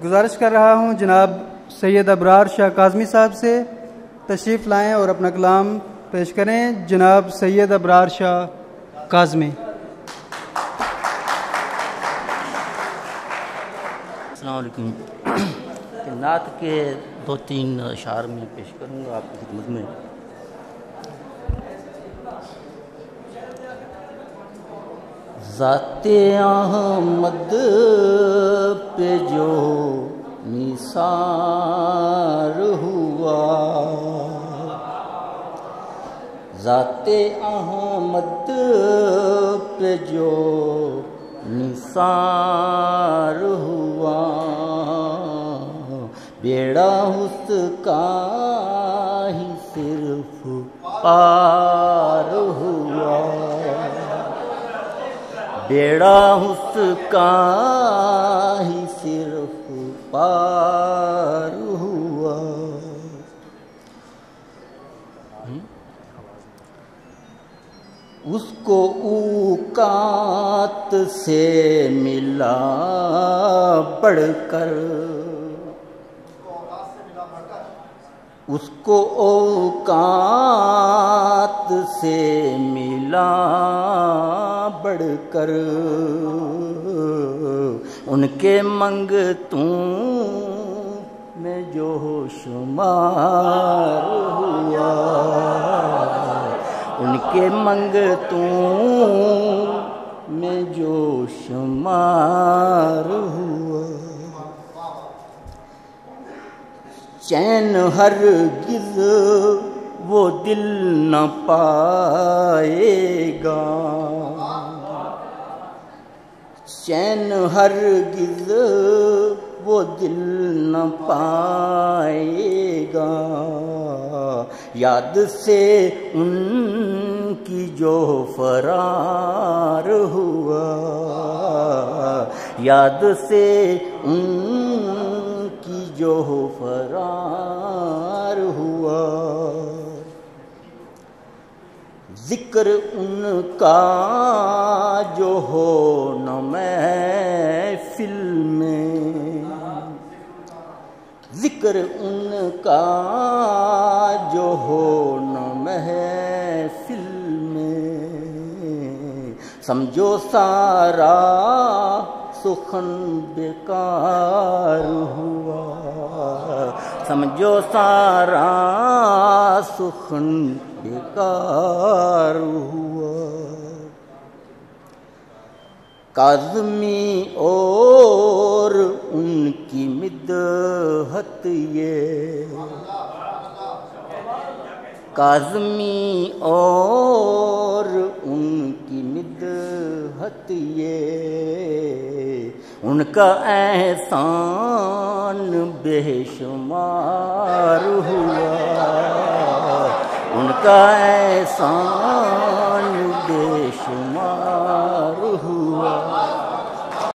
گزارش کر رہا ہوں جناب سید ابرار شاہ کاظمی صاحب سے تشریف لائیں اور اپنا کلام پیش کریں. جناب سید ابرار شاہ کاظمی. السلام علیکم. نعت کے 2-3 اشعار میں پیش کروں گا آپ کی خدمت میں. ذات احمد پہ جو نثار ہوا، ذات احمد پہ جو نثار ہوا، بیڑا اس کا ہی صرف پار ہوا، بیڑا اس کا ہی صرف پار ہوا. اس کو اوقات سے ملا بڑھ کر، اس کو اوقات سے ملا بڑھ کر، ان کے منگتوں میں جو شمار ہوا، ان کے منگتوں میں جو شمار ہوا. چین ہرگز وہ دل نہ پائے گا، چین ہرگز وہ دل نہ پائے گا، یاد سے ان کی جو فرار ہوا، یاد سے ان کی جو فرار ہوا. ذکر ان کا جو ہو نہ محفل میں، ذکر ان کا جو ہو نہ محفل میں، سمجھو سارا سخن بیکار ہوا، سمجھو سارا سخن بیکار ہوا. کاظمی اور ان کی مدحت یہ، کاظمی اور ان کی مدحت یہ، ان کا احسان بے شمار ہوا، ان کا احسان بے شمار